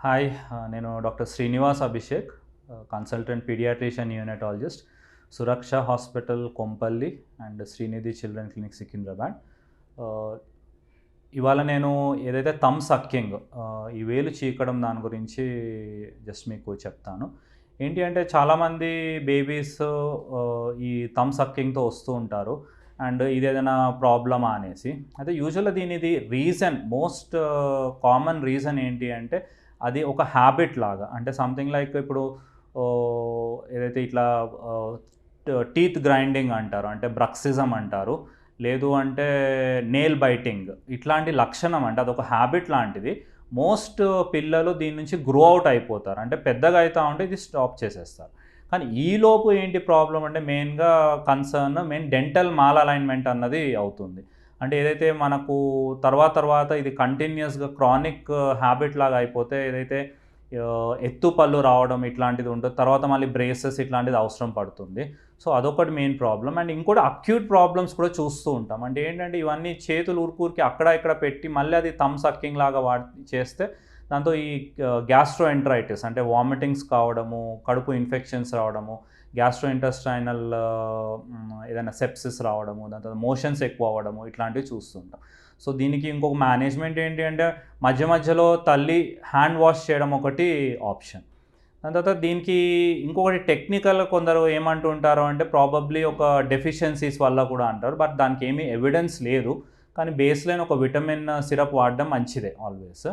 Hi. నేను doctor Srinivas Abhishek, consultant paediatrician neonatologist, Suraksha hospital Kompally and Srinidhi children clinic Secunderabad. Ah, ఇవాళ నేను ఏదైతే థంబ్ సక్కింగ్, ఈ వేలు చీకడం దాని గురించి జస్ట్ మీకు చెప్తాను. ఏంటి అంటే చాలామంది బేబీస్ ఈ థంబ్ సక్కింగ్‌తో వస్తూ ఉంటారు. అండ్ ఇదేదైనా ప్రాబ్లమా అనేసి. అయితే యూజువల్‌గా దీనిది రీజన్ మోస్ట్ కామన్ రీజన్ ఏంటి అంటే అది ఒక హ్యాబిట్ లాగా. అంటే సంథింగ్ లైక్ ఇప్పుడు ఏదైతే ఇట్లా ఆహ్, టీత్ గ్రైండింగ్ అంటారు. అంటే బ్రక్సిజం అంటారు. లేదు అంటే నెయిల్ బైటింగ్ ఇట్లాంటి లక్షణం, అంటే అదొక హ్యాబిట్ లాంటిది. మోస్ట్ పిల్లలు దీని నుంచి గ్రో అవుట్ అయిపోతారు. అంటే పెద్దగా అయితా ఉంటే ఇది స్టాప్ చేసేస్తారు. కానీ ఈలోపు ఏంటి ప్రాబ్లమ్ అంటే మెయిన్ డెంటల్ మాల్ అలైన్మెంట్ అన్నది అవుతుంది. అంటే ఏదైతే మనకు తర్వాత ఇది కంటిన్యూయస్‌గా క్రానిక్ హ్యాబిట్ లాగా అయిపోతే ఏదైతే ఎత్తు పళ్ళు రావడం ఇట్లాంటిది ఉంటది. తర్వాత మళ్ళీ బ్రేసెస్ ఇట్లాంటిది అవసరం పడుతుంది. సో, అదొకటి మెయిన్ ప్రాబ్లమ్. అండ్ ఇంకోటి అక్యూట్ ప్రాబ్లమ్స్ కూడా చూస్తూ ఉంటాం. అంటే ఏంటంటే ఇవన్నీ చేతులు ఊరికూరికే అక్కడ ఇక్కడ పెట్టి మళ్ళీ అది థంబ్ సక్కింగ్ లాగా చేస్తే దాంతో ఈ గ్యాస్ట్రోఎంటరైటిస్ అంటే వామిటింగ్స్ కావడము, కడుపు ఇన్ఫెక్షన్స్ రావడము, గ్యాస్ట్రోఇంటెస్టైనల్ ఏదైనా సెప్సిస్ రావడము, దాని తర్వాత మోషన్స్ ఎక్కువ అవ్వడము ఇట్లాంటివి చూస్తుంటాం. సో, దీనికి ఇంకొక మేనేజ్మెంట్ ఏంటి అంటే మధ్యలో తల్లి హ్యాండ్ వాష్ చేయడం ఒకటి ఆప్షన్. దాని తర్వాత దీనికి ఇంకొకటి టెక్నికల్ కొందరు ఏమంటూ ఉంటారు అంటే ప్రాబబ్లీ ఒక డెఫిషియన్సీస్ వల్ల కూడా అంటారు. బట్ దానికి ఏమీ ఎవిడెన్స్ లేదు. కానీ బేస్‌లైన్ ఒక విటమిన్ సిరప్ వాడడం మంచిదే ఆల్వేస్.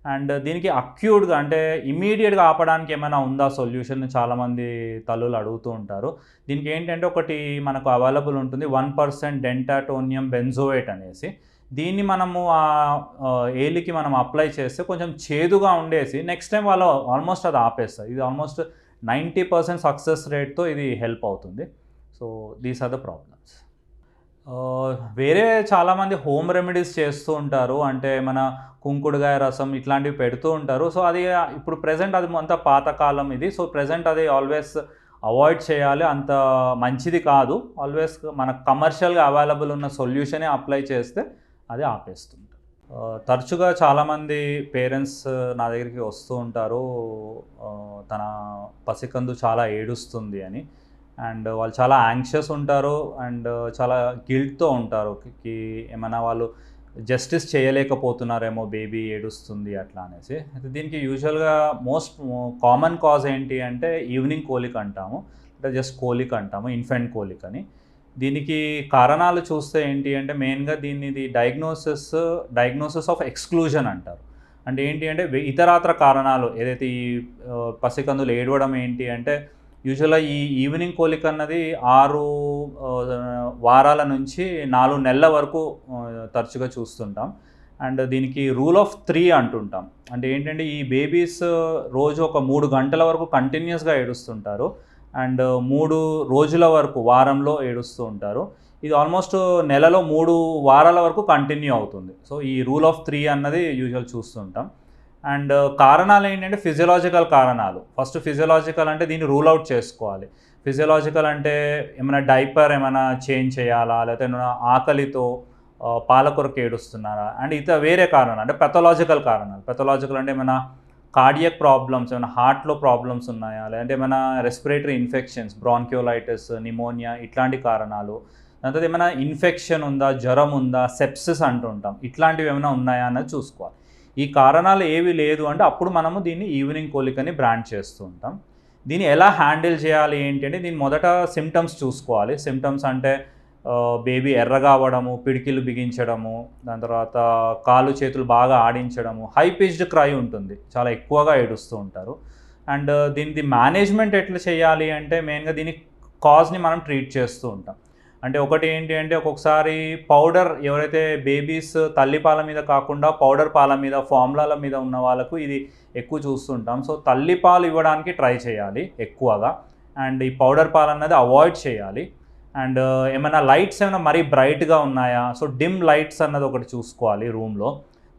అండ్ దీనికి అక్యూట్‌గా అంటే ఇమ్మీడియేట్‌గా ఆపడానికి ఏమైనా ఉందా సొల్యూషన్ చాలామంది తల్లులు అడుగుతూ ఉంటారు. దీనికి ఏంటంటే ఒకటి మనకు అవైలబుల్ ఉంటుంది 1% డెంటాటోనియం బెంజోయేట్ అనేసి. దీన్ని మనము ఏలికి మనం అప్లై చేస్తే కొంచెం చేదుగా ఉండేసి నెక్స్ట్ టైం వాళ్ళు ఆల్మోస్ట్ అది ఆపేస్తారు. ఇది ఆల్మోస్ట్ 90% సక్సెస్ రేట్‌తో ఇది హెల్ప్ అవుతుంది. So, these are the problems. వేరే చాలామంది హోమ్ రెమెడీస్ చేస్తూ ఉంటారు. అంటే మన కుంకుడుగాయ రసం ఇట్లాంటివి పెడుతూ ఉంటారు. సో, అది ఇప్పుడు ప్రెజెంట్ అది అంతా పాతకాలం ఇది. సో, ప్రెజెంట్ అది ఆల్వేస్ అవాయిడ్ చేయాలి. అంత మంచిది కాదు. ఆల్వేస్ మనకు కమర్షియల్‌గా అవైలబుల్ ఉన్న సొల్యూషనే అప్లై చేస్తే అది ఆపేస్తుంటారు. తరచుగా చాలామంది పేరెంట్స్ నా దగ్గరికి వస్తూ ఉంటారు. తన పసికందు చాలా ఏడుస్తుంది అని. అండ్ వాళ్ళు చాలా యాంగ్షియస్ ఉంటారు. అండ్ చాలా గిల్ట్‌తో ఉంటారు. ఏమన్నా వాళ్ళు జస్టిస్ చేయలేకపోతున్నారేమో బేబీ ఏడుస్తుంది అట్లా అనేసి. అయితే దీనికి యూజువల్‌గా మోస్ట్ కామన్ కాజ్ ఏంటి అంటే ఈవినింగ్ కోలిక్ అంటాము. అంటే జస్ట్ కోలిక్ అంటాము. ఇన్ఫెంట్ కోలిక్ అని. దీనికి కారణాలు చూస్తే ఏంటి అంటే మెయిన్‌గా దీనిది డయాగ్నోసిస్ ఆఫ్ ఎక్స్‌క్లూజన్ అంటారు. అంటే ఏంటి అంటే ఇతరాతర కారణాలు ఏదైతే ఈ పసికందులు ఏడవడం ఏంటి అంటే యూజువల్‌గా ఈ ఈవినింగ్ కోలిక్ అన్నది 6 వారాల నుంచి 4 నెలల వరకు తరచుగా చూస్తుంటాం. అండ్ దీనికి రూల్ ఆఫ్ 3 అంటుంటాం. అంటే ఏంటంటే ఈ బేబీస్ రోజు ఒక 3 గంటల వరకు కంటిన్యూయస్‌గా ఏడుస్తుంటారు. అండ్ 3 రోజుల వరకు వారంలో ఏడుస్తూ ఉంటారు. ఇది ఆల్మోస్ట్ నెలలో 3 వారాల వరకు కంటిన్యూ అవుతుంది. సో, ఈ రూల్ ఆఫ్ 3 అన్నది యూజువల్ చూస్తుంటాం. అండ్ కారణాలు ఏంటంటే ఫిజియోలాజికల్ కారణాలు. ఫస్ట్ ఫిజియోలాజికల్ అంటే దీన్ని రూల్ అవుట్ చేసుకోవాలి. ఫిజియోలాజికల్ అంటే ఏమైనా డైపర్ ఏమైనా చేంజ్ చేయాలా? లేకపోతే ఏమైనా ఆకలితో పాల కొరకు ఏడుస్తున్నారా? అండ్ వేరే కారణాలు అంటే పెథలాజికల్ కారణాలు. పెథలాజికల్ అంటే ఏమైనా కార్డియాక్ ప్రాబ్లమ్స్, ఏమైనా హార్ట్‌లో ప్రాబ్లమ్స్ ఉన్నాయా? లేదంటే ఏమైనా రెస్పిరేటరీ ఇన్ఫెక్షన్స్, బ్రాంకియోలైటిస్, నిమోనియా ఇట్లాంటి కారణాలు. దాని తర్వాత ఏమైనా ఇన్ఫెక్షన్ ఉందా? జ్వరం ఉందా? సెప్సిస్ అంటుంటాం. ఇట్లాంటివి ఏమైనా ఉన్నాయా అన్నది చూసుకోవాలి. ఈ కారణాలు ఏవి లేదు అంటే అప్పుడు మనము దీన్ని ఈవినింగ్ కోలిక్ అని బ్రాండ్ చేస్తూ ఉంటాం. దీన్ని ఎలా హ్యాండిల్ చేయాలి ఏంటి అంటే దీన్ని మొదట సిమ్టమ్స్ చూసుకోవాలి. సిమ్టమ్స్ అంటే బేబీ ఎర్రగా అవ్వడము, పిడికిళ్ళు బిగించడము, దాని తర్వాత కాళ్ళు చేతులు బాగా ఆడించడము, హై పిచ్డ్ క్రై ఉంటుంది. చాలా ఎక్కువగా ఏడుస్తూ ఉంటారు. అండ్ దీనిది మేనేజ్మెంట్ ఎట్లా చేయాలి అంటే మెయిన్‌గా దీని కాజ్‌ని మనం ట్రీట్ చేస్తూ ఉంటాం. అంటే ఒకటి ఏంటి అంటే ఒక్కొక్కసారి పౌడర్ ఎవరైతే బేబీస్ తల్లిపాల మీద కాకుండా పౌడర్ పాల మీద, ఫార్ములాల మీద ఉన్న వాళ్ళకు ఇది ఎక్కువ చూస్తుంటాం. సో, తల్లిపాలు ఇవ్వడానికి ట్రై చేయాలి ఎక్కువగా. అండ్ ఈ పౌడర్ పాలన్నది అవాయిడ్ చేయాలి. అండ్ ఏమైనా లైట్స్ ఏమైనా మరీ బ్రైట్‌గా ఉన్నాయా? సో, డిమ్ లైట్స్ అన్నది ఒకటి చూసుకోవాలి రూమ్‌లో.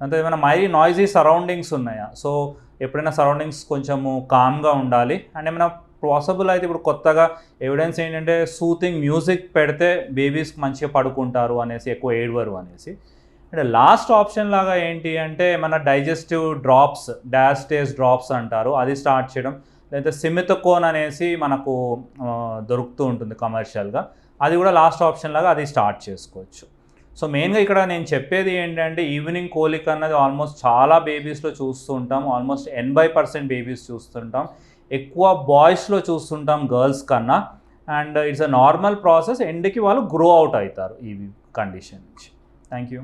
దాంతో ఏమైనా మరీ నాయిసీ సరౌండింగ్స్ ఉన్నాయా? సో, ఎప్పుడైనా సరౌండింగ్స్ కొంచెము కామ్‌గా ఉండాలి. అండ్ ఏమైనా పాసిబుల్ అయితే ఇప్పుడు కొత్తగా ఎవిడెన్స్ ఏంటంటే సూతింగ్ మ్యూజిక్ పెడితే బేబీస్ మంచిగా పడుకుంటారు అనేసి, ఎక్కువ ఏడవరు అనేసి. అంటే లాస్ట్ ఆప్షన్ లాగా ఏంటి అంటే మన డైజెస్టివ్ డ్రాప్స్, డయాస్టేస్ డ్రాప్స్ అంటారు, అది స్టార్ట్ చేయడం. లేదా సిమితకోన్ అనేసి మనకు దొరుకుతూ ఉంటుంది కమర్షియల్గా, అది కూడా లాస్ట్ ఆప్షన్ లాగా అది స్టార్ట్ చేసుకోవచ్చు. సో మెయిన్గా ఇక్కడ నేను చెప్పేది ఏంటంటే ఈవినింగ్ కోలిక్ అన్నది ఆల్మోస్ట్ చాలా బేబీస్లో చూస్తూ ఉంటాం, ఆల్మోస్ట్ 80% బేబీస్ చూస్తుంటాం, ఎక్కువ బాయ్స్లో చూస్తుంటాం గర్ల్స్ కన్నా. And it's a normal process, ఎండ్కి వాళ్ళు గ్రో అవుట్ అవుతారు ఈ కండిషన్ నుంచి. Thank you.